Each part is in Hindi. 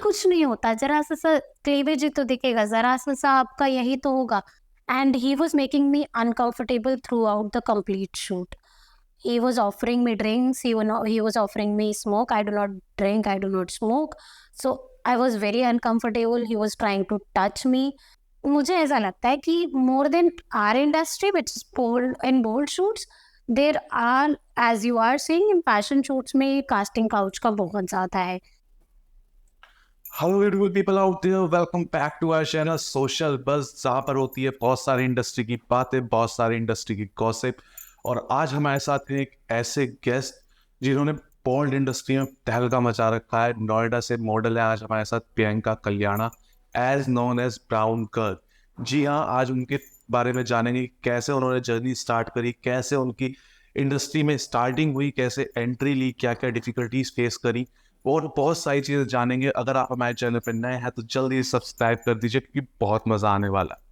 कुछ नहीं होता, जरा सा क्लीवेज ही तो दिखेगा, जरा सा आपका यही तो होगा। And he was making me uncomfortable through out the complete shoot. He was offering me drinks. He was offering me smoke. I do not drink. I do not smoke. So I was very uncomfortable. He was trying to touch me. मुझे ऐसा लगता है कि more than our industry, which is bold and bold shoots, there are, as you are saying, in fashion shoots में casting couch का बहुत ज़्यादा है। Hello beautiful people out there, welcome back to our channel Social Buzz, जहाँ पर होती है बहुत सारी इंडस्ट्री की बातें, बहुत सारी इंडस्ट्री की गॉसिप। और आज हमारे साथ हैं एक ऐसे गेस्ट जिन्होंने बॉल्ड इंडस्ट्री में तहलका मचा रखा है। नोएडा से मॉडल है आज हमारे साथ Priyanka Kalyana, as known as brown girl. जी हाँ, आज उनके बारे में जानेंगे कैसे उन्होंने जर्नी स्टार्ट करी, कैसे उनकी इंडस्ट्री में स्टार्टिंग हुई, कैसे एंट्री ली, क्या क्या डिफिकल्टीज फेस करी, और बहुत सारी चीजें जानेंगे। अगर आप हमारे चैनल पर नए हैं तो जल्दी सब्सक्राइब कर दीजिए क्योंकि बहुत मजा आने वाला है।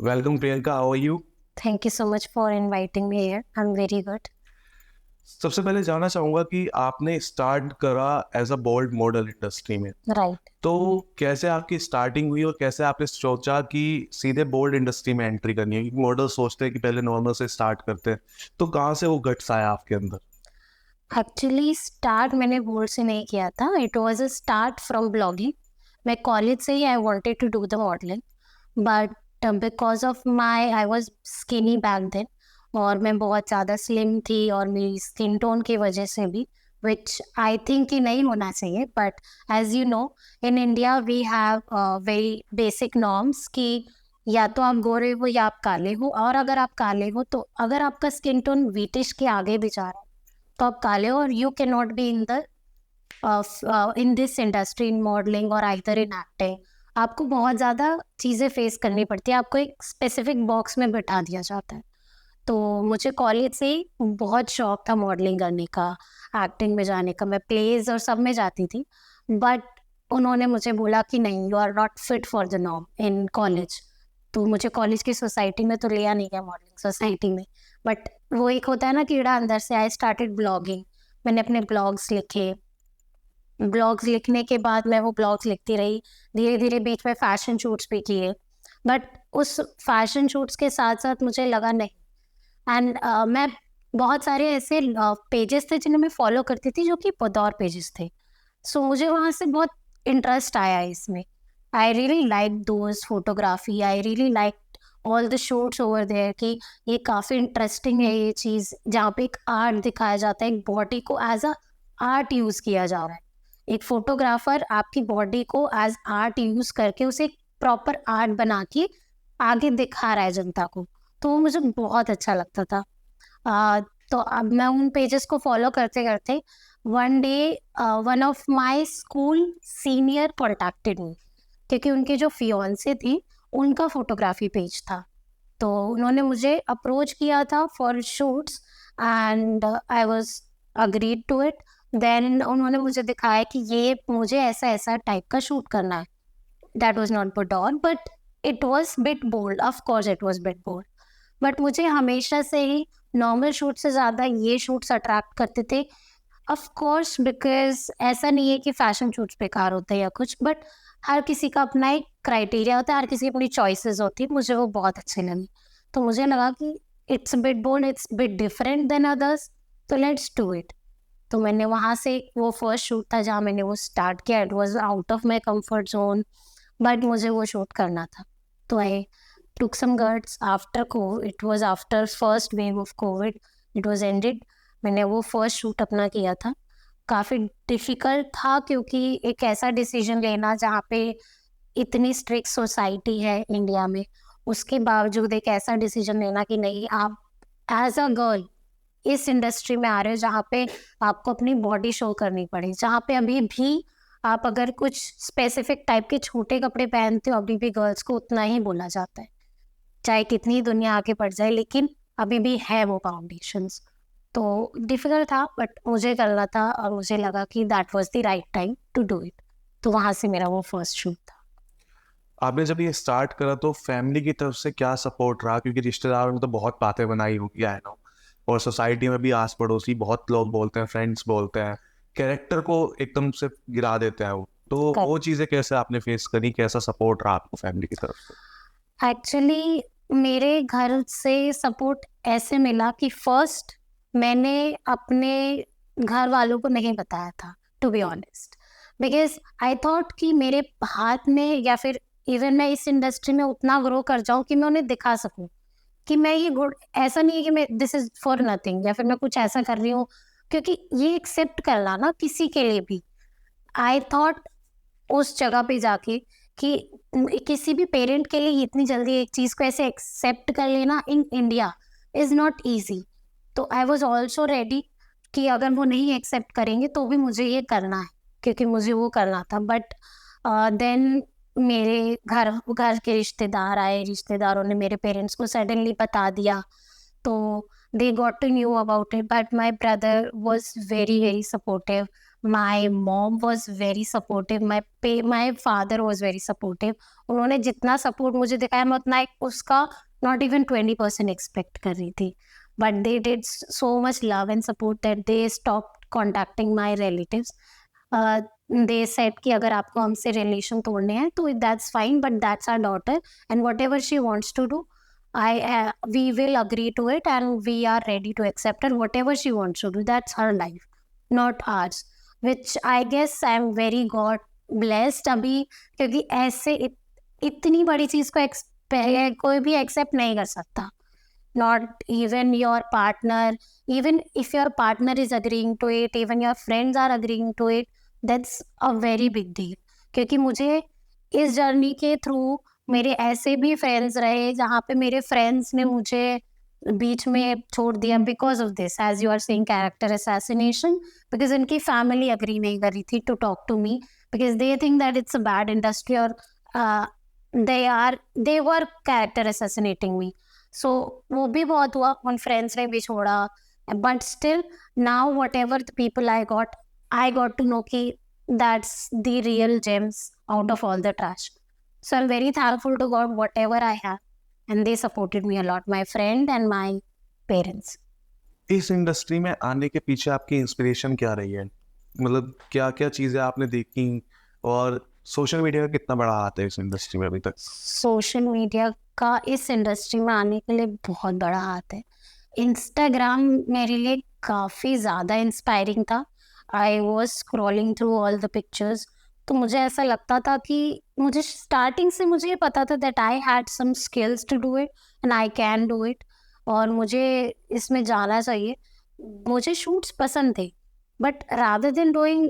Welcome Priyanka, how are you? Thank you so much for inviting me here. I'm very good. सबसे पहले जानना चाहूंगा कि आपने स्टार्ट करा as a bold model industry में, Right. तो कैसे आपकी स्टार्टिंग हुई और कैसे आपने सोचा कि सीधे बोल्ड इंडस्ट्री में एंट्री करनी है? क्योंकि मॉडल सोचते हैं कि पहले नॉर्मल से स्टार्ट करते हैं, तो कहाँ से वो गट्स आया आपके अंदर? एक्चुअली स्टार्ट मैंने बोर्ड से नहीं किया था, it was a start from blogging. मैं कॉलेज से ही I wanted to do the modelling, but because of my I was skinny back then, और मैं बहुत ज़्यादा स्लिम थी, और मेरी स्किन टोन की वजह से भी, विच आई थिंक कि नहीं होना चाहिए, but as you know in India we have very basic norms कि या तो आप गोरे हो या आप काले हो, और अगर आप काले हो तो अगर आपका स्किन टोन व्हीटिश के आगे भी जा रहा है तो आप काले हो, और you can not be in the in this industry, in modelling और आइदर इन एक्टिंग। आपको बहुत ज़्यादा चीज़ें फेस करनी पड़ती है, आपको एक स्पेसिफिक बॉक्स में बिठा दिया जाता है। तो मुझे कॉलेज से ही बहुत शौक था मॉडलिंग करने का, एक्टिंग में जाने का, मैं प्लेज और सब में जाती थी, बट उन्होंने मुझे बोला कि नहीं, you are not fit for the norm in college. तो मुझे कॉलेज की सोसाइटी में तो लिया नहीं गया, मॉडलिंग सोसाइटी में, बट वो एक होता है ना कीड़ा अंदर से। आई स्टार्टेड ब्लॉगिंग, मैंने अपने ब्लॉग्स लिखे, ब्लॉग्स लिखने के बाद मैं वो ब्लॉग्स लिखती रही, धीरे धीरे बीच में फैशन शूट्स भी किए, बट उस फैशन शूट्स के साथ साथ मुझे लगा नहीं, एंड मैं बहुत सारे ऐसे पेजेस थे जिन्हें मैं फॉलो करती थी जो कि बतौर पेजेस थे, सो मुझे वहाँ से बहुत इंटरेस्ट आया इसमें। I really like those photography, I really like all the shoots over there कि ये काफ़ी इंटरेस्टिंग है ये चीज़, जहाँ पे एक आर्ट दिखाया जाता है, एक बॉडी को एज अ आर्ट यूज़ किया जा रहा है। एक फोटोग्राफर आपकी बॉडी को एज आर्ट यूज़ करके उसे एक प्रॉपर आर्ट बना के आगे दिखा रहा है जनता को, तो वो मुझे बहुत अच्छा लगता था। तो अब मैं उन पेजेस को फॉलो करते करते one day one of my school senior contacted me, क्योंकि उनके जो फियोन्से थी उनका फोटोग्राफी पेज था, तो उन्होंने मुझे अप्रोच किया था for shoots, and I was agreed to it. Then उन्होंने मुझे दिखाया कि ये मुझे ऐसा ऐसा टाइप का शूट करना है। That was not better, but it was bit bold, of course it was bit bold, but मुझे हमेशा से ही नॉर्मल शूट से ज़्यादा ये शूट्स अट्रैक्ट करते थे। ऑफ कोर्स बिकॉज ऐसा नहीं है कि फैशन शूट्स बेकार होते हैं या कुछ, बट हर किसी का अपना एक क्राइटेरिया होता है, हर किसी की अपनी चॉइसेस होती है, मुझे वो बहुत अच्छी लगी। तो मुझे लगा कि it's bit bold, it's bit different than others, तो लेट्स डू इट। तो मैंने वहाँ से, वो फर्स्ट शूट था जहाँ मैंने वो स्टार्ट किया, it was out of my comfort zone, but मुझे वो शूट करना था। तो आई took some guts after COVID. It was after first wave of COVID. It was ended. मैंने वो फर्स्ट शूट अपना किया था। काफ़ी डिफ़िकल्ट था क्योंकि एक ऐसा डिसीजन लेना जहाँ पे इतनी स्ट्रिक्ट सोसाइटी है इंडिया में, उसके बावजूद एक ऐसा डिसीजन लेना कि नहीं, आप एज अ गर्ल इस इंडस्ट्री में आ रहे हो जहाँ पे आपको अपनी बॉडी शो करनी पड़े, जहाँ पे अभी भी आप अगर कुछ स्पेसिफिक टाइप के छोटे कपड़े पहनते हो अभी भी गर्ल्स को उतना ही बोला जाता है, चाहे कितनी दुनिया आगे बढ़ जाए, लेकिन अभी भी है वो फाउंडेशंस। तो डिफिकल्ट था, बट मुझे करना था और मुझे लगा कि that was the right time to do it, तो वहाँ से मेरा वो फर्स्ट शूट था। आपने जब ये स्टार्ट करा तो फैमिली की तरफ से क्या सपोर्ट रहा? क्योंकि रिश्तेदारों ने तो बहुत बातें बनाई होगी, आई नो, और सोसाइटी में भी आस पड़ोसी बहुत लोग बोलते हैं, फ्रेंड्स बोलते हैं, कैरेक्टर को एकदम से गिरा देते हैं वो। तो वो चीज़ें कैसे आपने फेस करी, कैसा सपोर्ट रहा आपको फैमिली की तरफ से? एक्चुअली मेरे घर से सपोर्ट ऐसे मिला कि फर्स्ट मैंने अपने घर वालों को नहीं बताया था, to be honest, because I thought कि मेरे हाथ में या फिर इवन मैं इस इंडस्ट्री में उतना ग्रो कर जाऊं कि मैं उन्हें दिखा सकूं कि मैं ये गुड, ऐसा नहीं है कि मैं दिस इज फॉर नथिंग या फिर मैं कुछ ऐसा कर रही हूँ, क्योंकि ये एक्सेप्ट करना ना किसी के लिए भी, आई थॉट उस जगह पे जाके कि किसी भी पेरेंट के लिए इतनी जल्दी एक चीज को ऐसे एक्सेप्ट कर लेना in India is not easy. तो आई वॉज ऑल्सो रेडी कि अगर वो नहीं एक्सेप्ट करेंगे तो भी मुझे ये करना है, क्योंकि मुझे वो करना था। बट देन मेरे घर घर के रिश्तेदार आए, रिश्तेदारों ने मेरे पेरेंट्स को सडनली बता दिया, तो they got to knew about it. But my brother was very supportive, my mom was very supportive, my father was very supportive. उन्होंने जितना सपोर्ट मुझे दिखाया मैं उतना उसका not even 20% एक्सपेक्ट कर रही थी, but they did so much love and support that they stopped contacting my relatives. They said कि अगर आपको हमसे रिलेशन तोड़ने हैं तो that's fine, but that's our daughter and whatever she wants to do, we will agree to it and we are ready to accept her whatever she wants to do. That's her life, not ours. Which I guess I'm very God blessed अभी, क्योंकि ऐसे इतनी बड़ी चीज को कोई भी एक्सेप्ट नहीं कर सकता. Not even your partner, even if your partner is agreeing to it, even your friends are agreeing to it, that's a very big deal. क्योंकि मुझे इस जर्नी के थ्रू मेरे ऐसे भी फ्रेंड्स रहे जहाँ पे मेरे फ्रेंड्स ने मुझे बीच में छोड़ दिया because of this, as you are saying character assassination, because इनकी फैमिली अग्री नहीं कर रही थी to talk to me because they think that it's a bad industry और दे वर कैरेक्टर असैसिनेटिंग मी. सो वो भी बहुत हुआ, उन फ्रेंड्स ने भी छोड़ा, but still now whatever the people I got to know कि that's the real gems out of all the trash. So I'm very thankful to God whatever I have, and they supported me a lot, my friend and my parents. इस इंडस्ट्री में आने के पीछे आपकी इंस्पिरेशन क्या रही है? मतलब क्या क्या चीज़ें आपने देखी, और सोशल मीडिया का कितना बड़ा हाथ है इस इंडस्ट्री में अभी तक? सोशल मीडिया का इस इंडस्ट्री में आने के लिए बहुत बड़ा हाथ है. इंस्टाग्राम मेरे लिए काफ़ी ज़्यादा इंस्पायरिंग था. I was scrolling through all the pictures, तो मुझे ऐसा लगता था कि मुझे स्टार्टिंग से मुझे ये पता था that I had some skills to do it and I can do it, और मुझे इसमें जाना चाहिए. मुझे शूट्स पसंद थे, but rather than doing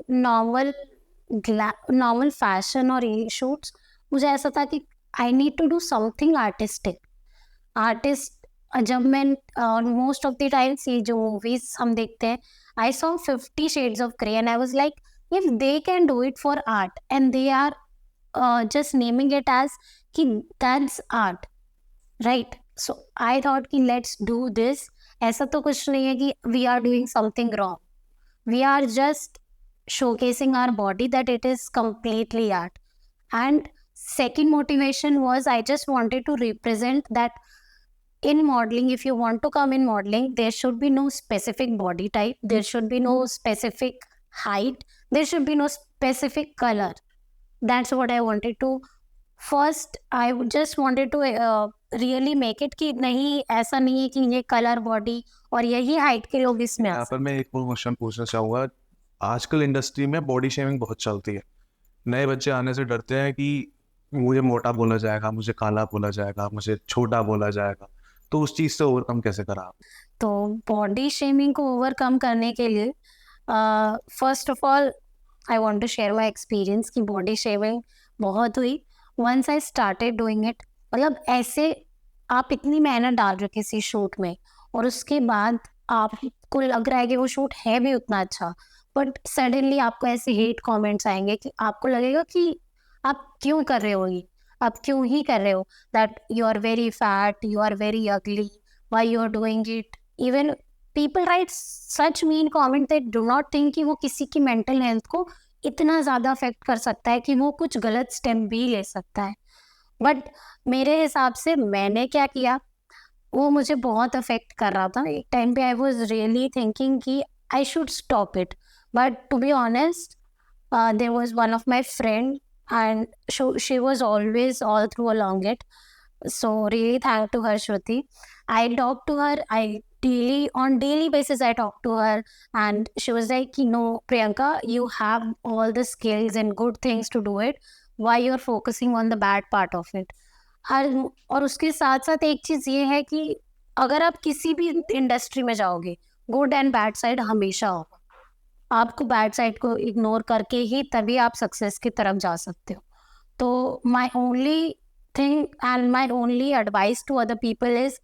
normal fashion और ये शूट्स, मुझे ऐसा था कि I need to do something artistic. जब मैं मोस्ट ऑफ द टाइम्स ये जो मूवीज हम देखते हैं, I saw 50 Shades of Grey and I was like, if they can do it for art and they are just naming it as कि that's art, right? So I thought कि let's do this. ऐसा तो कुछ नहीं है कि we are doing something wrong. We are just showcasing our body that it is completely art. And second motivation was I just wanted to represent that in modeling, if you want to come in modeling, there should be no specific body type, there should be no specific height, there should be no specific color. That's what I wanted to. First, I just wanted to really make it कि नहीं, ऐसा नहीं है कि ये कलर बॉडी और यही हाइट के लोग इसमें यहाँ पर मैं एक और क्वेश्चन पूछना चाहूँगा. आजकल इंडस्ट्री में बॉडी शेमिंग बहुत चलती है. नए बच्चे आने से डरते हैं कि मुझे मोटा बोला जाएगा, मुझे काला बोला जाएगा, मुझे छोटा बोला जाएगा. तो उस चीज़ से ओवरकम कैसे करा आप? तो बॉडी शेमिंग को ओवरकम करने के लिए first of all I want to share my experience कि बॉडी शेमिंग बहुत हुई once I started doing it. मतलब ऐसे आप इतनी मेहनत डाल रहे हो किसी शूट में और उसके बाद आपको लग रहा है कि वो शूट है भी उतना अच्छा, बट सडनली आपको ऐसे हेट कमेंट्स आएंगे कि आपको लगेगा कि आप क्यों कर रहे हो ये, आप क्यों ही कर रहे हो, that you are very fat, you are very ugly, why you are doing it. Even people write such mean comment that do not think कि वो किसी की मेंटल हेल्थ को इतना ज़्यादा अफेक्ट कर सकता है कि वो कुछ गलत स्टेप भी ले सकता है. बट मेरे हिसाब से मैंने क्या किया, वो मुझे बहुत अफेक्ट कर रहा था। एक टाइम पे आई वाज रियली थिंकिंग कि I should stop it, but to be honest, there was one of my friend, and she was always all through along it. So really thank to her, Shruti. I talk to her, I on daily basis I talk to her, and she was like, you know, Priyanka, you have all the skills and good things to do it. Why you're focusing on the bad part of it? हर और उसके साथ साथ एक चीज़ ये है कि अगर आप किसी भी इंडस्ट्री में जाओगे, गुड एंड बैड साइड हमेशा होगा। आपको बैड साइड को इग्नोर करके ही तभी आप सक्सेस की तरफ जा सकते हो। तो my only thing and my only advice to other people is,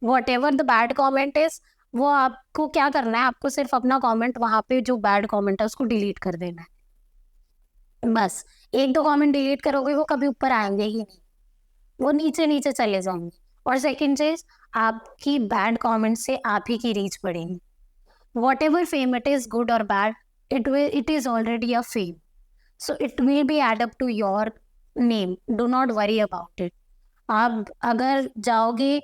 whatever the bad comment is, वो आपको क्या करना है, आपको सिर्फ अपना कमेंट वहाँ पे जो बैड कमेंट है उसको डिलीट कर देना है। बस एक दो कमेंट डिलीट करोगे, वो कभी ऊपर आएंगे ही नहीं, वो नीचे नीचे चले जाएंगे। और सेकंड चीज, आपकी बैड कमेंट से आप ही की रीच बढ़ेगी। whatever fame it is, good or bad, it is already a fame, so it will be add up to your name. Do not worry about it. आप अगर जाओगे,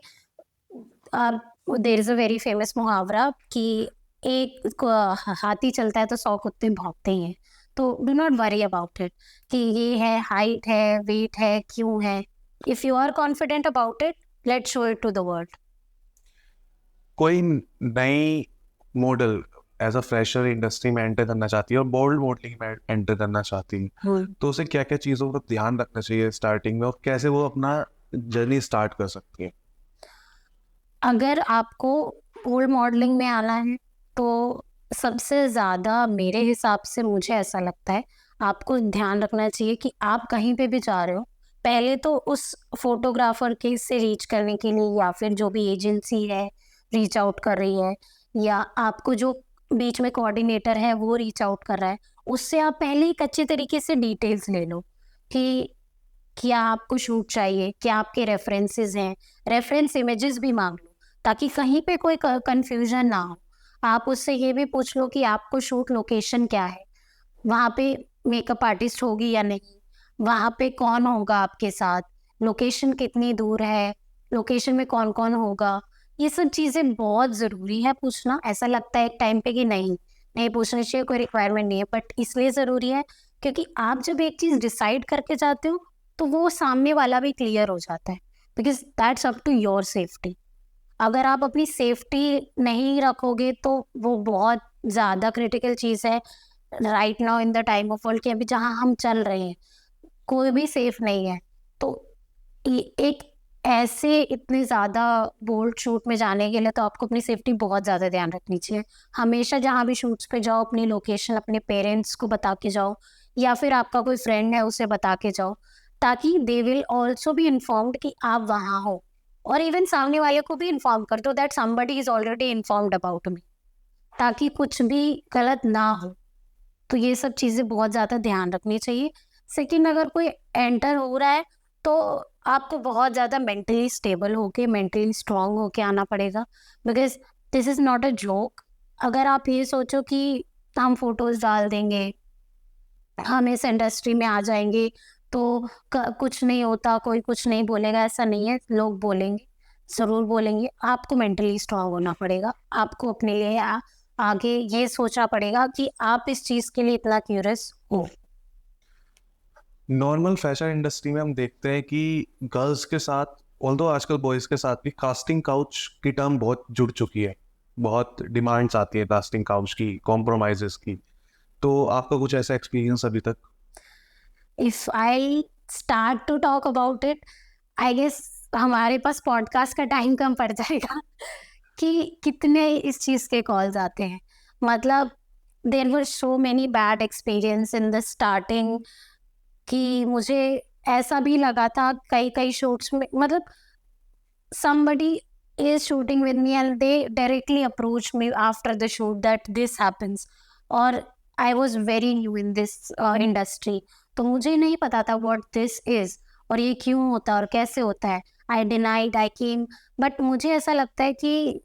आप, there is a very famous मुहावरा कि हाथी चलता है तो 100 कुत्ते भौंकते ही हैं। तो do not worry about it कि ये है, हाइट है, वेट है, क्यों है। If you are confident about it, let's show it to the world. कोई नई model as a fresher industry में एंटर करना चाहती है और बोल्ड मॉडलिंग में एंटर करना चाहती है, तो उसे क्या क्या चीज़ों का ध्यान रखना चाहिए स्टार्टिंग में, और कैसे वो अपना जर्नी स्टार्ट कर सकती है? अगर आपको बोल्ड मॉडलिंग में आना है, तो सबसे ज़्यादा मेरे हिसाब से मुझे ऐसा लगता है, आपको ध्यान रखना चाहिए कि आप कहीं पे भी जा रहे हो, पहले तो उस फोटोग्राफर के से रीच करने के लिए, या फिर जो भी एजेंसी है रीच आउट कर रही है, या आपको जो बीच में कोऑर्डिनेटर है वो रीच आउट कर रहा है, उससे आप पहले ही अच्छे तरीके से डिटेल्स ले लो कि क्या आपको शूट चाहिए, क्या आपके रेफरेंसेस हैं, रेफरेंस इमेजेस भी मांग लो, ताकि कहीं पे कोई कंफ्यूजन ना हो। आप उससे ये भी पूछ लो कि आपको शूट लोकेशन क्या है, वहाँ पे मेकअप आर्टिस्ट होगी या नहीं, वहाँ पे कौन होगा आपके साथ, लोकेशन कितनी दूर है, लोकेशन में कौन कौन होगा। ये सब चीज़ें बहुत ज़रूरी है पूछना। ऐसा लगता है एक टाइम पे कि नहीं नहीं पूछना चाहिए, कोई रिक्वायरमेंट नहीं है, बट इसलिए ज़रूरी है क्योंकि आप जब एक चीज़ डिसाइड करके जाते हो, तो वो सामने वाला भी क्लियर हो जाता है, because that's up to your safety. अगर आप अपनी सेफ्टी नहीं रखोगे तो वो बहुत ज़्यादा क्रिटिकल चीज़ है right now in the time of world, कि अभी जहाँ हम चल रहे हैं कोई भी सेफ नहीं है। तो एक ऐसे इतने ज़्यादा बोल्ड शूट में जाने के लिए तो आपको अपनी सेफ्टी बहुत ज़्यादा ध्यान रखनी चाहिए। हमेशा जहाँ भी शूट्स पे जाओ, अपनी लोकेशन अपने पेरेंट्स को बता के जाओ, या फिर आपका कोई फ्रेंड है उसे बता के जाओ, ताकि they will also be informed कि आप वहाँ हो। और इवन सामने वाले को भी इन्फॉर्म कर दो that somebody is already informed about me, ताकि कुछ भी गलत ना हो। तो ये सब चीज़ें बहुत ज़्यादा ध्यान रखनी चाहिए। सेकंड, अगर कोई एंटर हो रहा है तो आपको बहुत ज़्यादा मेंटली स्टेबल होके, मेंटली स्ट्रांग होके आना पड़ेगा, because this is not a joke. अगर आप ये सोचो कि हम फोटोज़ डाल देंगे, हम इस इंडस्ट्री में आ जाएंगे तो कुछ नहीं होता, कोई कुछ नहीं बोलेगा, ऐसा नहीं है। लोग बोलेंगे, ज़रूर बोलेंगे। आपको मेंटली स्ट्रांग होना पड़ेगा। आपको अपने लिए आगे ये सोचना पड़ेगा कि आप इस चीज़ के लिए इतना क्यूरियस हो। नॉर्मल फैशन इंडस्ट्री में हम देखते हैं कि गर्ल्स के साथ, ऑल्दो आजकल बॉयज़ के साथ भी कास्टिंग काउच की टर्म बहुत जुड़ चुकी है। बहुत डिमांड्स आती है कास्टिंग काउच की, कॉम्प्रोमाइज़ेस की। तो आपका कुछ ऐसा एक्सपीरियंस अभी तक? If I start to talk about it, I guess हमारे पास पॉडकास्ट का टाइम कम पड़ जाएगा कि कितने इस चीज़ के कॉल्स आते हैं। मतलब there were so many bad experience in the starting कि मुझे ऐसा भी लगा था कई कई शूट्स में, मतलब somebody is shooting with me and they directly approach me after the shoot that this happens, और I was very new in this industry, तो मुझे नहीं पता था what this is और ये क्यों होता है और कैसे होता है। I denied, I came, but मुझे ऐसा लगता है कि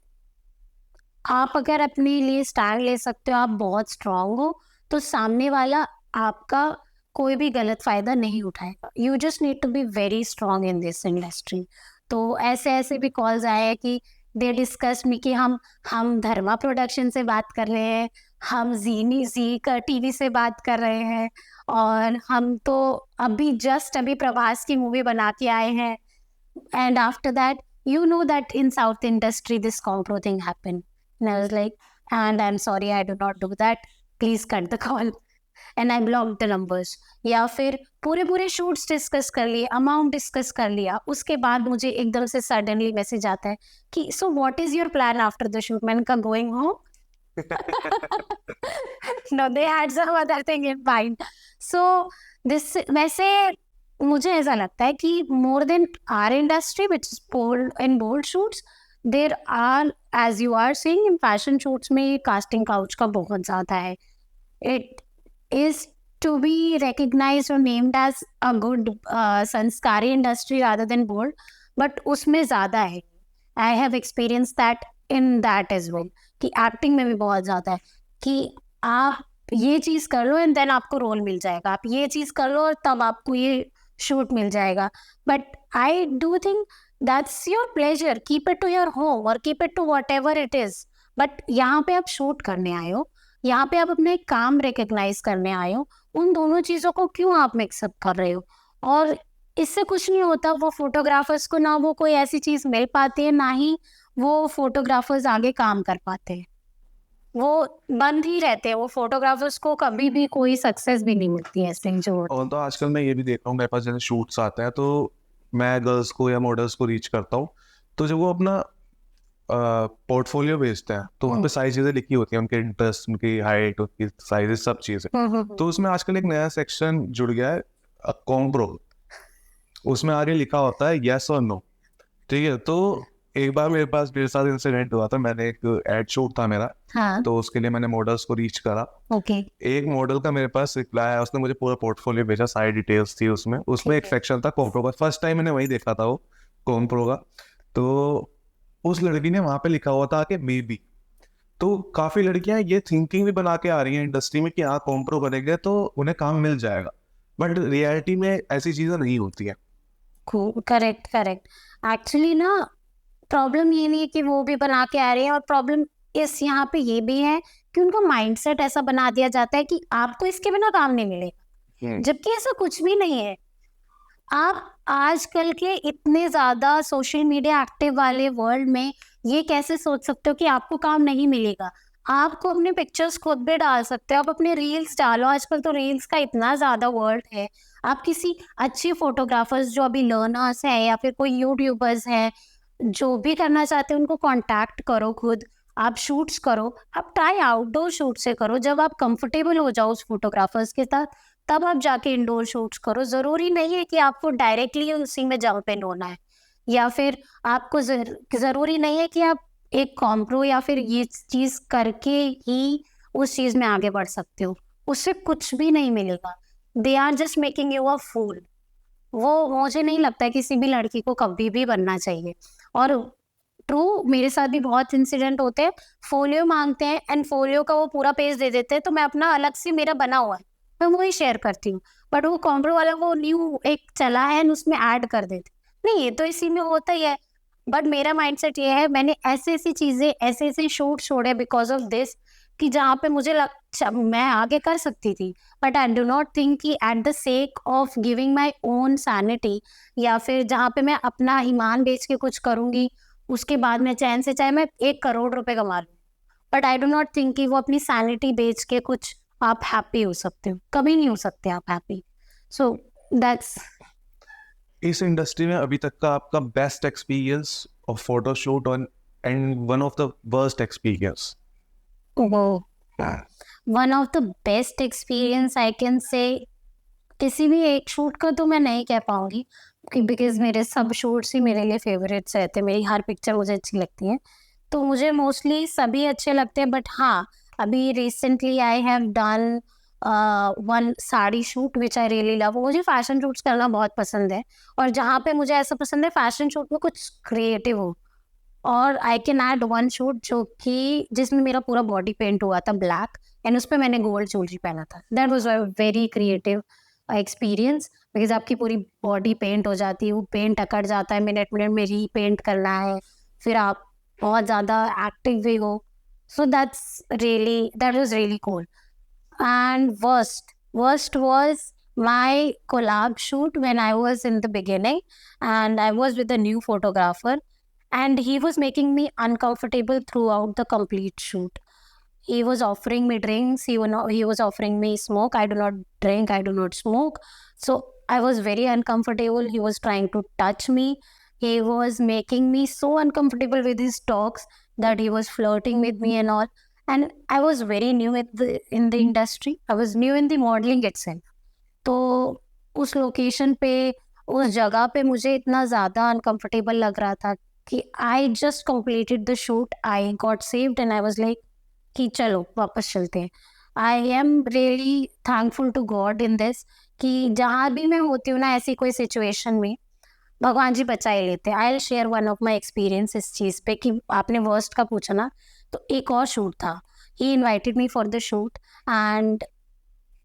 आप अगर अपने लिए स्टैंड ले सकते हो, आप बहुत स्ट्रांग हो, तो सामने वाला आपका कोई भी गलत फायदा नहीं उठाएगा। You just need to be very strong in this industry. तो ऐसे ऐसे भी कॉल्स आए हैं कि दे डिस्कस मी कि हम धर्मा प्रोडक्शन से बात कर रहे हैं, हम जी का टीवी से बात कर रहे हैं, और हम तो अभी प्रभास की मूवी बना के आए हैं। And after that, you know that in South industry, this compro thing happened. And I was like, and I'm sorry, I do not do that. Please cut the call. And I blocked the numbers. या फिर पूरे शूट्स डिस्कस कर लिए, अमाउंट डिस्कस कर लिया, उसके बाद मुझे एकदम से सडनली मैसेज आता है कि so what is your plan after the shoot. मैंने कहा going home. No, they had some other thing in mind. So this वैसे मुझे ऐसा लगता है कि more than our industry which is bold and bold shoots, there are as you are saying in fashion shoots में कास्टिंग काउच का बहुत ज़्यादा है। It is to be recognized or named as a good sanskari industry rather than bold, but उसमें ज़्यादा है। I have experience that in that as well, कि एक्टिंग में भी बहुत ज़्यादा है कि आप ये चीज़ कर लो एंड देन आपको रोल मिल जाएगा, आप ये चीज़ कर लो और तब आपको ये शूट मिल जाएगा। But I do think that's your pleasure, keep it to your home और keep it to whatever it is. But यहाँ पे आप शूट करने आए हो, यहाँ पे आप अपने काम रिकग्नाइज करने आए हो, उन दोनों चीज़ों को क्यों आप मिक्सअप कर रहे हो? और इससे कुछ नहीं होता। वो फोटोग्राफर्स को ना वो कोई ऐसी चीज़ मिल पाती है, ना ही वो फोटोग्राफर्स आगे काम कर पाते हैं, वो बंद ही रहते हैं। वो फोटोग्राफर्स को कभी भी कोई सक्सेस भी नहीं मिलती है इसलिए जो। और तो आजकल मैं ये भी देख रहा हूँ, मेरे पास जैसे शूट्स आते हैं तो मैं गर्ल्स को या मॉडल्स को रीच करता हूँ, तो जब वो अपना पोर्टफोलियो भेजते हैं तो उन पे सारी चीज़ें लिखी होती हैं, उनके इंटरेस्ट, उनकी हाइट, उनकी साइजेस, सब चीज़ें। तो उसमें आजकल एक नया सेक्शन जुड़ गया है, कॉम्प्रो। उसमें आगे लिखा होता है यस और नो, ठीक है। तो एक बार मेरे साथ इंसिडेंट हुआ था, मैंने एक एड शूट था मेरा, हाँ, तो उसके लिए मैंने मॉडल्स को रीच करा। ओके, एक मॉडल का मेरे पास रिप्लाई आया, उसने मुझे पूरा पोर्टफोलियो भेजा, सारी डिटेल्स थी उसमें एक सेक्शन था कॉम्प्रो का। फर्स्ट टाइम मैंने वही देखा था, वो कॉम्प्रो का। तो उस लड़की ने वहां पे लिखा हुआ था कि मे बी। तो काफी लड़कियां ये थिंकिंग भी बना के आ रही हैं इंडस्ट्री में कि हाँ कॉम्प्रो बनेंगे तो उन्हें काम मिल जाएगा, बट रियलिटी में ऐसी चीजें नहीं होती है। Correct correct. एक्चुअली ना प्रॉब्लम ये नहीं है कि वो भी बना के आ रहे हैं, और प्रॉब्लम इस यहाँ पे ये भी है कि उनका माइंडसेट ऐसा बना दिया जाता है कि आपको इसके बिना काम नहीं मिलेगा, जबकि ऐसा कुछ भी नहीं है। आप आजकल के इतने ज्यादा सोशल मीडिया एक्टिव वाले वर्ल्ड में ये कैसे सोच सकते हो कि आपको काम नहीं मिलेगा? आपको अपने पिक्चर्स खुद भी डाल सकते हो, आप अपने रील्स डालो। आजकल तो रील्स का इतना ज्यादा वर्ल्ड है। आप किसी अच्छी फोटोग्राफर्स जो अभी लर्नर्स हैं या फिर कोई यूट्यूबर्स हैं जो भी करना चाहते हैं, उनको कांटेक्ट करो, खुद आप शूट्स करो। आप ट्राई आउटडोर शूट से करो, जब आप कंफर्टेबल हो जाओ उस फोटोग्राफर्स के साथ तब आप जाके इंडोर शूट्स करो। जरूरी नहीं है कि आपको डायरेक्टली उसी में जंप इन होना है, या फिर आपको जरूरी नहीं है कि आप एक कॉम्प्रो या फिर ये चीज करके ही उस चीज में आगे बढ़ सकते हो। उससे कुछ भी नहीं मिलेगा। They are just making you a fool. वो मुझे नहीं लगता है किसी भी लड़की को कभी भी बनना चाहिए। और ट्रू, मेरे साथ भी बहुत इंसिडेंट होते हैं, फोलियो मांगते हैं एंड फोलियो का वो पूरा पेज दे देते हैं, तो मैं अपना अलग से मेरा बना हुआ है मैं वही शेयर करती हूँ, बट वो कॉम्प्रो वाला वो न्यू एक चला है and उसमें ऐड कर देते। नहीं, ये तो इसी में होता ही है। बट मेरा माइंडसेट ये है, मैंने ऐसे ऐसी चीजें, ऐसे ऐसे शूट छोड़े बिकॉज ऑफ दिस, कि जहाँ पे मुझे मैं आगे कर सकती थी, but I do not think कि at the sake of giving my own sanity, या फिर जहाँ पे मैं अपना ईमान बेच के कुछ करूंगी, उसके बाद मैं चैन से चाहे मैं 1 करोड़ रुपए कमा लूँ, but I do not think कि वो अपनी सैनिटी बेच के कुछ आप हैप्पी हो सकते हो। कभी नहीं हो सकते आप हैप्पी। So that's. इस इंडस्ट्री में अभी तक का आपका best experience of photoshoot and one of the worst experience? One of the best experience I can say, किसी भी एक शूट का तो मैं नहीं कह पाऊंगी बिकॉज मेरे सब शूट्स ही मेरे लिए फेवरेट्स रहते हैं। मेरी हर पिक्चर मुझे अच्छी लगती है, तो मुझे मोस्टली सभी अच्छे लगते हैं। बट हाँ, अभी recently I have done one sari shoot which I really love. मुझे फैशन शूट्स करना बहुत पसंद है, और जहाँ पे मुझे ऐसा पसंद है फैशन शूट में कुछ क्रिएटिव हो। और I can add one shoot जो कि जिसमें मेरा पूरा बॉडी पेंट हुआ था ब्लैक, एंड उस पर मैंने गोल्ड ज्वेलरी पहना था। That was very creative experience, because आपकी पूरी बॉडी पेंट हो जाती है, वो पेंट अकड़ जाता है, मिनट मिनट में रीपेंट करना है, फिर आप बहुत ज़्यादा एक्टिव भी हो. सो that was really cool. And worst was my collab shoot when I was in the beginning, and I was with a new photographer, and he was making me uncomfortable throughout the complete shoot. He was offering me drinks, he was offering me smoke. I do not drink, I do not smoke. So I was very uncomfortable. He was trying to touch me. He was making me so uncomfortable with his talks that he was flirting with me and all. And I was very new in the industry. I was new in the modeling itself. तो उस लोकेशन पे, उस जगह पे मुझे इतना ज़्यादा अनकंफर्टेबल लग रहा था कि I just completed the shoot, I got saved and I was like कि चलो वापस चलते हैं. I am really thankful to God in this कि जहाँ भी मैं होती हूँ ना ऐसी कोई सिचुएशन में, भगवान जी बचा ही लेते हैं. I will share one of my experience इस चीज़ पे कि आपने वर्स्ट का पूछा ना, तो एक और शूट था. ही invited me for the shoot and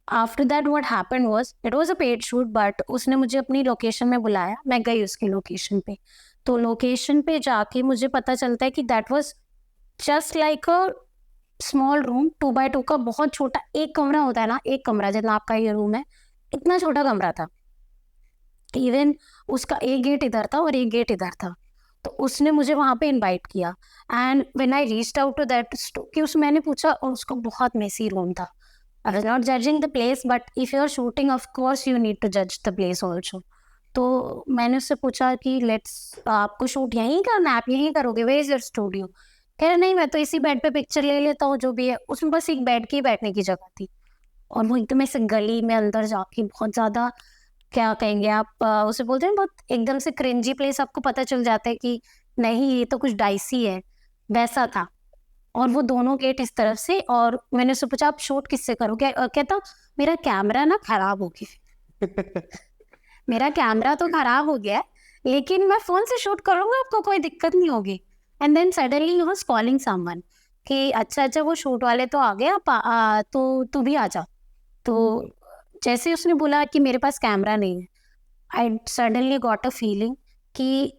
after that what happened was, it was a paid shoot, but उसने मुझे अपनी लोकेशन में बुलाया. मैं गई उसकी लोकेशन पे. तो लोकेशन पे जाके मुझे पता चलता है कि that was just like a small room, 2x2 का बहुत छोटा एक कमरा होता है ना, एक कमरा जितना आपका ये रूम है, इतना छोटा कमरा था. इवन उसका एक गेट इधर था और एक गेट इधर था. तो उसने मुझे वहाँ पे इनवाइट किया and when I reached out to that कि उस मैंने पूछा, और उसका बहुत मेसी रूम था. I was not judging the place, but if you are shooting of course you need to जज द प्लेस ऑल्सो. तो मैंने उससे पूछा कि लेट्स, आपको शूट यहीं करना है, आप यहीं करोगे, वेयर इज योर स्टूडियो? कह रहे नहीं, मैं तो इसी बेड पे पिक्चर ले लेता हूँ जो भी है. उसमें बस एक बेड की बैठने की जगह थी, और वो एकदम ऐसे गली में अंदर जाके बहुत ज़्यादा, क्या कहेंगे आप, उसे बोलते हैं बहुत एकदम से क्रिंजी प्लेस. आपको पता चल जाता है कि नहीं ये तो कुछ डाइसी है, वैसा था. और वो दोनों गेट इस तरफ से. और मैंने उससे पूछा आप शूट किससे करोगे? कहता मेरा कैमरा ना खराब हो गया. मेरा कैमरा तो खराब हो गया है, लेकिन मैं फोन से शूट करूंगा, आपको कोई दिक्कत नहीं होगी. And then suddenly he was calling someone कि अच्छा वो शूट वाले तो आ गए, तो तू भी आ जा. तो जैसे उसने बोला कि मेरे पास कैमरा नहीं है, I suddenly got a feeling कि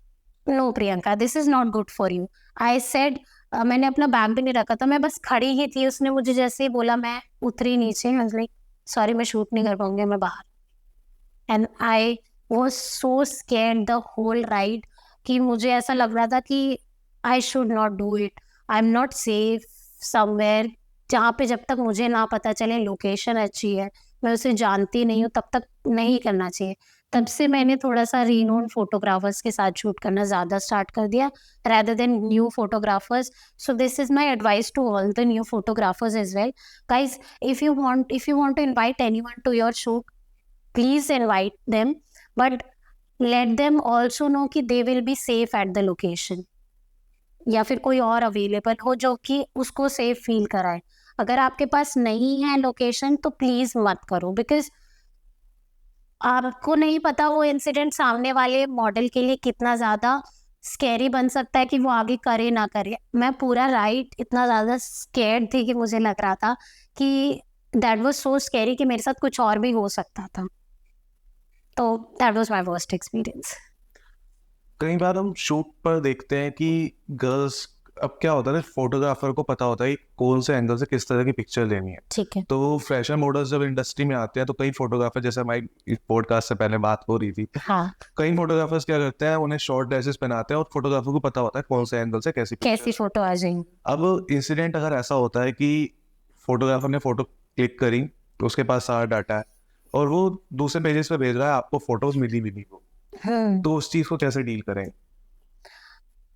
no Priyanka, this is not good for you. I said, मैंने अपना बैग भी नहीं रखा था, मैं बस खड़ी ही थी. उसने मुझे जैसे ही बोला मैं उतरी नीचे. आई वाज लाइक सॉरी, मैं शूट नहीं कर पाऊंगी, मैं बाहर. And I was so scared the whole ride कि मुझे ऐसा लग रहा था कि I should not do it. I am not safe somewhere जहाँ पे जब तक मुझे ना पता चले लोकेशन अच्छी है, मैं उसे जानती नहीं हूँ, तब तक नहीं करना चाहिए. तब से मैंने थोड़ा सा रीनोन फोटोग्राफर्स के साथ शूट करना ज़्यादा स्टार्ट कर दिया rather than new photographers. So this is my advice to all the new photographers as well. Guys, if you want to invite anyone to your shoot, please invite them, but let them also know कि they will be safe at the location. या फिर कोई और अवेलेबल हो जो कि उसको सेफ फील कराए. अगर आपके पास नहीं है लोकेशन तो प्लीज मत करो, बिकॉज आपको नहीं पता वो इंसिडेंट सामने वाले मॉडल के लिए कितना ज़्यादा स्कैरी बन सकता है कि वो आगे करे ना करे. मैं पूरा राइड इतना ज़्यादा स्कैर्ड थी कि मुझे लग रहा था कि दैट वाज सो स्कैरी कि मेरे साथ कुछ और भी हो सकता था. तो that was my worst experience. कई बार हम शूट पर देखते हैं कि गर्ल्स, अब क्या होता है, फोटोग्राफर को पता होता है कि कौन से एंगल से किस तरह की पिक्चर लेनी है. ठीक है. तो फ्रेशर मॉडल्स जब इंडस्ट्री में आते हैं तो कई फोटोग्राफर, जैसे हमारी पॉडकास्ट से पहले बात हो रही थी, हाँ, कई फोटोग्राफर्स क्या करते हैं, उन्हें शॉर्ट ड्रेसेस पहनाते हैं और फोटोग्राफर को पता होता है कौन से एंगल से कैसी कैसी फोटो आ जाएंगी. अब इंसिडेंट अगर ऐसा होता है कि फोटोग्राफर ने फोटो क्लिक करी, तो उसके पास सारा डाटा है और वो दूसरे पेजेस पे भेज रहा है, आपको फोटोज मिली भी नहीं हो, तो उस चीज को कैसे डील करें?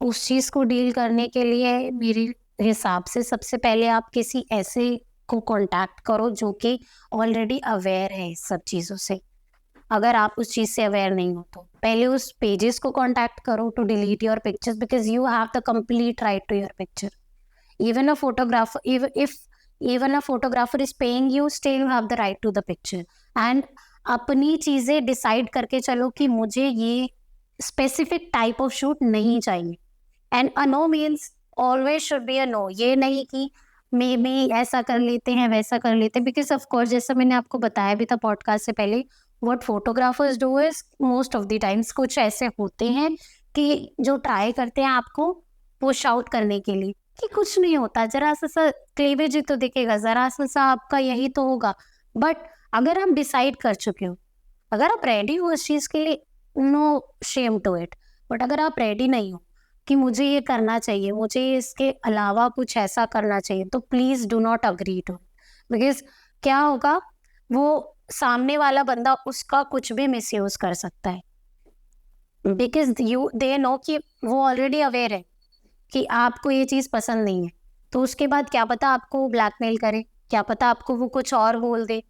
उस चीज़ को डील करने के लिए मेरे हिसाब से सबसे पहले आप किसी ऐसे को कांटेक्ट करो जो कि ऑलरेडी अवेयर है इस सब चीज़ों से. अगर आप उस चीज़ से अवेयर नहीं हो तो पहले उस पेजेस को कांटेक्ट करो to delete your pictures, because you have the complete right to your picture. even a photographer if even a photographer is paying you, still you have the right to the picture. and अपनी चीज़ें डिसाइड करके चलो कि मुझे ये स्पेसिफिक टाइप ऑफ शूट नहीं चाहिए. And a no means always should be a no. ये नहीं कि मे बी ऐसा कर लेते हैं वैसा कर लेते हैं, बिकॉज ऑफ कोर्स जैसा मैंने आपको बताया भी था पॉडकास्ट से पहले, what photographers do is most of the times कुछ ऐसे होते हैं कि जो ट्राई करते हैं आपको पुश आउट करने के लिए कि कुछ नहीं होता, जरा सा क्लीवेज ही तो दिखेगा, जरा सा आपका यही तो होगा। बट अगर आप डिसाइड कर चुके हो, अगर आप रेडी हो इस चीज़ के लिए, no shame to it. But अगर आप रेडी नहीं हो कि मुझे ये करना चाहिए, मुझे इसके अलावा कुछ ऐसा करना चाहिए, तो please do not agree to, because क्या होगा, वो सामने वाला बंदा उसका कुछ भी मिसयूज कर सकता है, बिकॉज यू दे नो कि वो ऑलरेडी अवेयर है कि आपको ये चीज़ पसंद नहीं है। तो उसके बाद क्या पता आपको ब्लैकमेल करे, क्या पता आपको वो कुछ और बोल दे।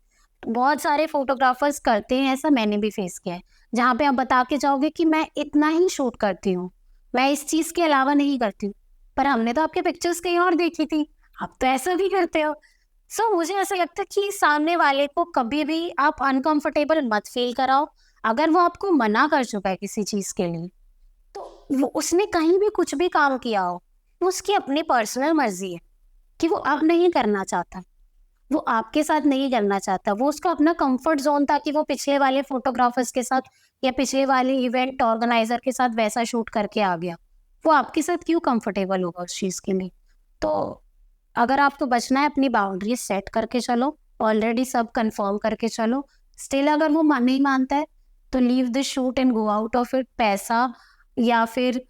बहुत सारे फोटोग्राफर्स करते हैं ऐसा, मैंने भी फेस किया है, जहाँ पे आप बता के जाओगे कि मैं इतना ही शूट करती हूँ, मैं इस चीज़ के अलावा नहीं करती हूँ, पर हमने तो आपके पिक्चर्स कहीं और देखी थी, आप तो ऐसा भी करते हो। सो मुझे ऐसा लगता है कि सामने वाले को कभी भी आप अनकंफर्टेबल मत फील कराओ। अगर वो आपको मना कर चुका है किसी चीज़ के लिए, तो वो उसने कहीं भी कुछ भी काम किया हो, वो उसकी अपनी पर्सनल मर्जी है कि वो अब नहीं करना चाहता, वो आपके साथ नहीं करना चाहता, वो उसका अपना कंफर्ट जोन था कि वो पिछले वाले फोटोग्राफर्स के साथ या पिछले वाले इवेंट ऑर्गेनाइजर के साथ वैसा शूट करके आ गया, वो आपके साथ क्यों कंफर्टेबल होगा उस चीज़ के लिए। तो अगर आपको बचना है, अपनी बाउंड्री सेट करके चलो, ऑलरेडी सब कंफर्म करके चलो। स्टिल अगर वो नहीं मानता है तो leave the shoot and go out of it. पैसा या फिर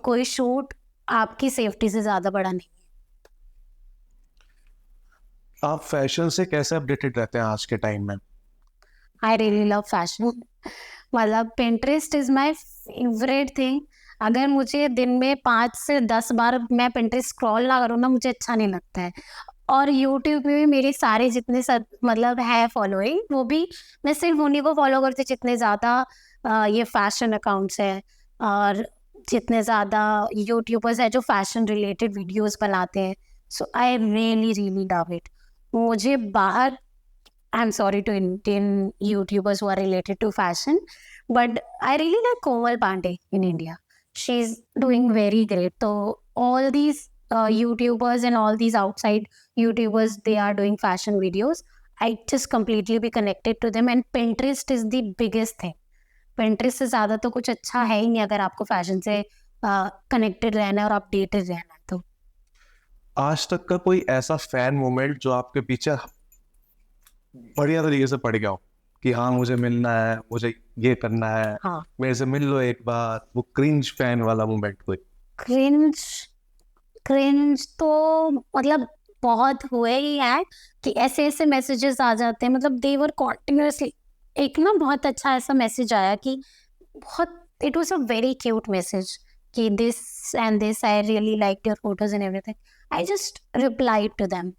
कोई शूट आपकी सेफ्टी से ज़्यादा बड़ा नहीं है। आप फैशन से कैसे अपडेटेड रहते हैं आज के टाइम में? आई रियली लव फैशन। मतलब Pinterest is my favourite thing. अगर मुझे दिन में 5 से 10 बार मैं Pinterest स्क्रॉल ना करूँ ना, मुझे अच्छा नहीं लगता है। और यूट्यूब में भी मेरे सारे जितने सब मतलब है फॉलोइंग, वो भी मैं सिर्फ उन्हीं को फॉलो करती जितने ज़्यादा ये फैशन अकाउंट्स है, और जितने ज़्यादा यूट्यूबर्स है जो फैशन रिलेटेड वीडियोस बनाते हैं। So I really really love it. मुझे बाहर, I'm sorry to Indian YouTubers who are related to fashion, but I really like Komal Pandey in India. She's doing very great. So all these YouTubers and all these outside YouTubers, they are doing fashion videos. I just completely be connected to them, and Pinterest is the biggest thing. Pinterest से ज़्यादा तो कुछ अच्छा है ही नहीं अगर आपको फैशन से कनेक्टेड रहना है और अपडेटेड रहना है तो। आज तक का कोई ऐसा फैन मोमेंट जो आपके पीछे बढ़िया तरीके से पड़ गया हो कि हाँ मुझे मिलना है, मुझे ये करना है, हाँ, मेरे से मिल लो एक बार, वो क्रिंज फैन वाला मोमेंट कोई? क्रिंज क्रिंज तो मतलब बहुत हुए ही है कि ऐसे ऐसे मैसेजेस आ जाते हैं, मतलब दे वर कॉन्टिन्यूसली। एक ना बहुत अच्छा ऐसा मैसेज आया कि बहुत, it was a very cute message कि this and this I really like your photos and everything. I just replied to them,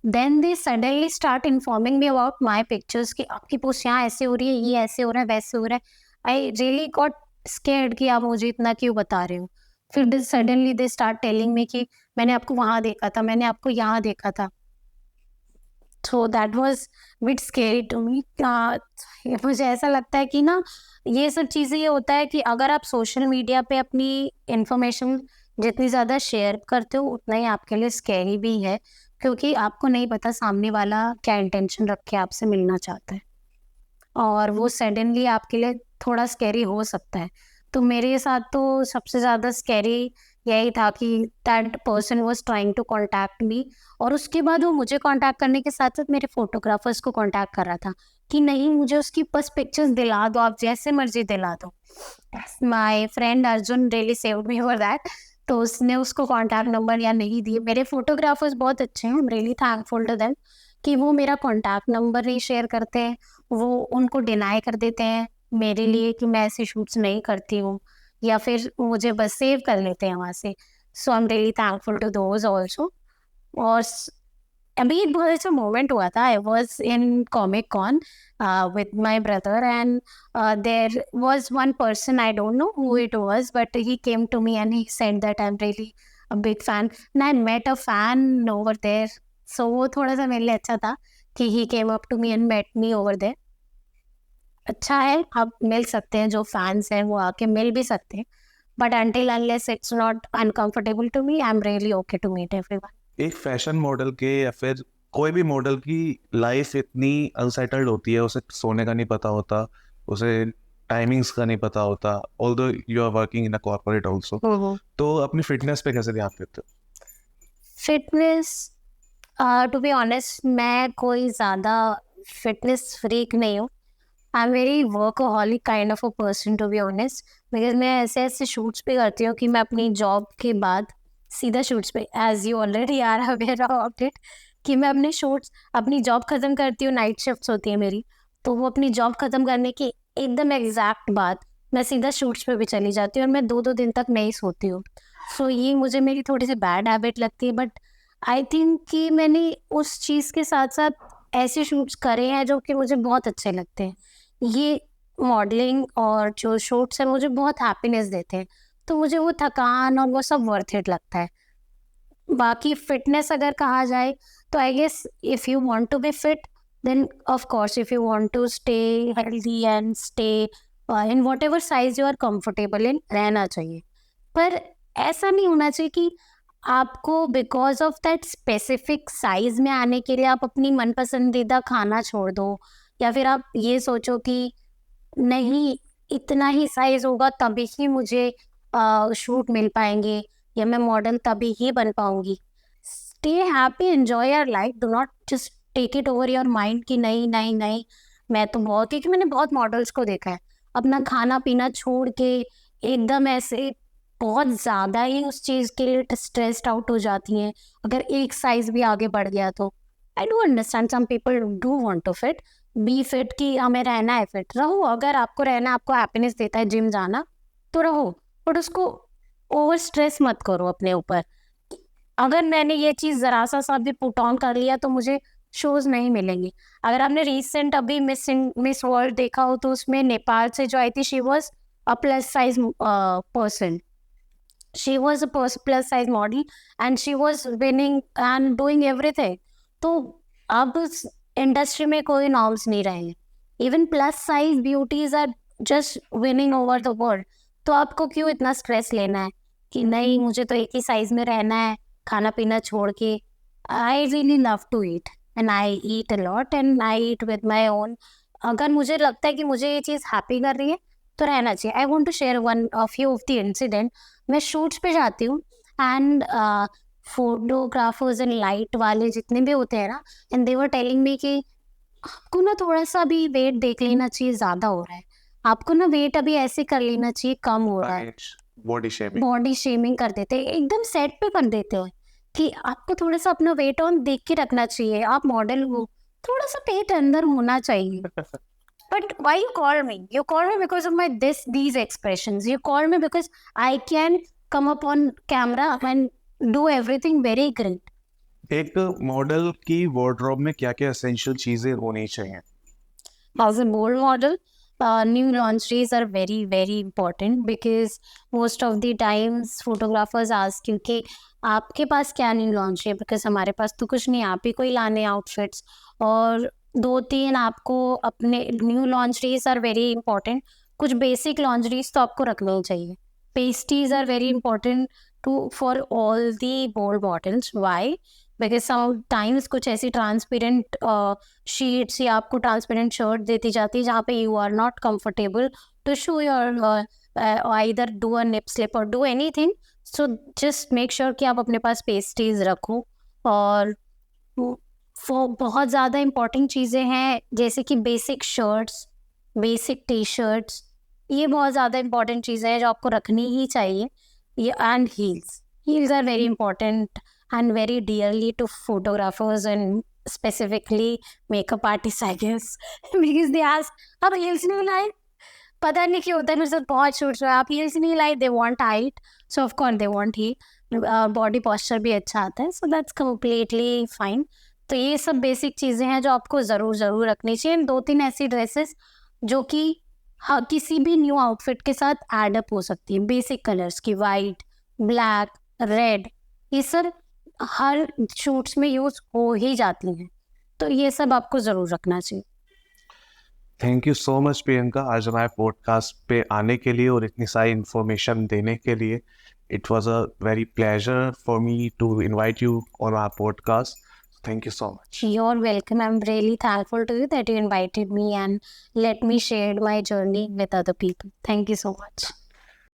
then they suddenly start informing me about my pictures कि आपकी पोस्ट यहाँ ऐसे हो रही है, ये ऐसे हो रहा है, वैसे हो रहा है। आई रियली गॉट स्केर्ड कि आप मुझे इतना क्यों बता रहे हो। फिर suddenly they start telling me कि मैंने आपको वहाँ देखा था, मैंने आपको यहाँ देखा था। So that was bit scary to me. मुझे ऐसा लगता है कि ना ये सब चीज़ें, ये होता है कि अगर आप सोशल मीडिया पे अपनी इंफॉर्मेशन जितनी ज़्यादा शेयर करते हो, उतना ही आपके लिए स्केरी भी है, क्योंकि आपको नहीं पता सामने वाला क्या इंटेंशन रख के आपसे मिलना चाहता है, और वो सडनली आपके लिए थोड़ा स्कैरी हो सकता है। तो मेरे साथ तो सबसे ज़्यादा स्कैरी यही था कि that person was trying to contact me, और उसके बाद वो मुझे कॉन्टैक्ट करने के साथ साथ मेरे फोटोग्राफर्स को कॉन्टैक्ट कर रहा था कि नहीं, मुझे उसकी बस पिक्चर्स दिला दो, आप जैसे मर्जी दिला दो। My friend Arjun really saved me for that. तो उसने उसको कॉन्टैक्ट नंबर या नहीं दिए। मेरे फोटोग्राफर्स बहुत अच्छे हैं, I am really thankful to them कि वो मेरा कॉन्टैक्ट नंबर नहीं शेयर करते हैं, वो उनको डिनाई कर देते हैं मेरे लिए कि मैं ऐसे शूट्स नहीं करती हूँ, या फिर मुझे बस सेव कर लेते हैं वहाँ से। So I am really thankful to those also. और अभी एक बहुत अच्छा मोमेंट हुआ था। I was in comic con with my brother, and there was one person, I don't know who it was, but he came to me and he said that I am really a big fan and I met a fan over there. So वो थोड़ा सा मेरे लिए अच्छा था कि ही came up to me and met me over there. अच्छा है, आप मिल सकते हैं, जो फैंस हैं वो आके मिल भी सकते हैं, but until unless it's not uncomfortable to me, I'm really okay to meet everyone. एक फैशन मॉडल के या फिर कोई भी मॉडल की लाइफ इतनी अनसेटल्ड होती है, उसे सोने का नहीं पता होता, उसे टाइमिंग्स का नहीं पता होता, although you are working in a corporate also. तो अपनी फिटनेस पे कैसे ध्यान देते हो? फिटनेस, टू बी ऑनेस्ट, मैं कोई ज़्यादा फिटनेस फ्रीक नहीं हूँ। I am very workaholic kind of a person, to be honest. Because मैं ऐसे ऐसे शूट्स भी करती हूँ कि मैं अपनी जॉब के बाद सीधा शूट्स पे, as you already are aware about it, कि मैं अपने शूट्स, अपनी जॉब ख़त्म करती हूँ, नाइट शिफ्ट्स होती है मेरी, तो वो अपनी जॉब ख़त्म करने की एकदम एग्जैक्ट बाद मैं सीधा शूट्स पे भी चली जाती हूँ और मैं 2-2 दिन तक नहीं सोती हूँ। सो ये मुझे मेरी थोड़ी सी बैड हैबिट लगती है, बट आई थिंक कि मैंने उस चीज़ के साथ साथ ऐसे शूट्स करे हैं जो कि मुझे बहुत अच्छे लगते हैं। ये मॉडलिंग और जो शूट्स हैं मुझे बहुत हैप्पीनेस देते हैं, तो मुझे वो थकान और वो सब वर्थ इट लगता है। बाकी फिटनेस अगर कहा जाए तो I guess if you want to be fit, then of course if you want to stay healthy and stay in whatever size you are comfortable in, रहना चाहिए। पर ऐसा नहीं होना चाहिए कि आपको because of that specific size में आने के लिए आप अपनी मन पसंदीदा खाना छोड़ दो, या फिर आप ये सोचो कि नहीं, इतना ही साइज होगा तभी ही मुझे शूट मिल पाएंगे या मैं मॉडल तभी ही बन पाऊंगी। Stay happy, enjoy your life, do not just take it over your mind कि नहीं नहीं नहीं। मैं तो बहुत, क्योंकि मैंने बहुत मॉडल्स को देखा है अपना खाना पीना छोड़ के एकदम ऐसे बहुत ज़्यादा ही उस चीज़ के लिए स्ट्रेस्ड आउट हो जाती हैं अगर एक साइज भी आगे बढ़ गया तो। I do understand some people do want to fit, be fit, कि हमें रहना है फिट, रहो। अगर आपको रहना, आपको हैप्पीनेस देता है जिम जाना, तो रहो, बट उसको ओवर स्ट्रेस मत करो अपने ऊपर। अगर मैंने ये चीज़ ज़रा सा भी पुट ऑन कर लिया तो मुझे शोज नहीं मिलेंगे। अगर आपने रिसेंट अभी मिस वर्ल्ड देखा हो तो उसमें नेपाल से जो आई थी, she was a plus size person, she was a plus size model and she was winning and doing everything। तो अब उस इंडस्ट्री में कोई नॉर्म्स नहीं रहे, even plus size beauties are just winning over the world. तो आपको क्यों इतना स्ट्रेस लेना है कि नहीं मुझे तो एक ही साइज में रहना है खाना पीना छोड़ के। I really love to eat and I eat a lot and I eat with my own. अगर मुझे लगता है कि मुझे ये चीज़ हैप्पी कर रही है तो रहना चाहिए। I want to share one of you of the incident. मैं शूट्स पे जाती हूँ एंड फोटोग्राफर्स एंड लाइट वाले जितने भी होते हैं ना, and they were telling me कि आपको ना थोड़ा सा भी वेट देख लेना चाहिए, ज़्यादा हो रहा है, आपको ना वेट अभी ऐसे कर लेना चाहिए, कम हो रहा है। बॉडी शेमिंग कर देते हैं, एकदम सेट पे कर देते हैं कि आपको थोड़ा सा अपना वेट ऑन देख के रखना चाहिए, आप मॉडल हो, थोड़ा सा पेट अंदर होना चाहिए। But why you call me? You call me because of my these expressions. You call me because I can come up on camera and do everything very great. एक मॉडल की वार्डरोब में क्या क्या एसेंशियल चीजें होनी चाहिए? As a bold model, new lingeries are very very important because most of the times photographers ask you कि आपके पास क्या न्यू लॉन्च है, बिकॉज हमारे पास तो कुछ नहीं, आप ही कोई लाने आउटफिट्स। और 2-3 आपको अपने new lingeries are very important, कुछ बेसिक लॉन्जरीज तो आपको रखना ही चाहिए। Pasties are very important to for all the bold bottles. Why? Because sometimes कुछ ऐसी ट्रांसपेरेंट शीट्स या आपको ट्रांसपेरेंट शर्ट देती जाती है जहाँ पे you are not comfortable to show your either do a nip slip और do anything. So just make sure कि आप अपने पास पेस्टीज रखो। और वो बहुत ज़्यादा इम्पॉर्टेंट चीज़ें हैं जैसे कि basic shirts, basic T shirts, ये बहुत ज़्यादा इम्पॉर्टेंट चीज़ें हैं जो आपको रखनी ही चाहिए। ये and heels are very important and very dearly to photographers and specifically makeup artists, I guess, because they ask आप heels नहीं लाए, पता नहीं क्यों होता है मेरे साथ बहुत शूट्स में, आप heels नहीं लाए, they want height, so of course they want heel, body posture भी अच्छा आता है, so that's completely fine। तो ये सब बेसिक चीज़ें हैं जो आपको ज़रूर रखनी चाहिए। 2-3 ऐसी ड्रेसेस जो कि हाँ किसी भी न्यू आउटफिट के साथ एडअप हो सकती है, बेसिक कलर्स की, वाइट, ब्लैक, रेड, ये सब हर शूट्स में यूज हो ही जाती हैं, तो ये सब आपको ज़रूर रखना चाहिए। Thank you so much Priyanka, आज हमारे पॉडकास्ट पे आने के लिए और इतनी सारी इन्फॉर्मेशन देने के लिए। It was a very pleasure for me to invite you on our podcast. Thank you so much. You're welcome. I'm really thankful to you that you invited me and let me share my journey with other people. Thank you so much.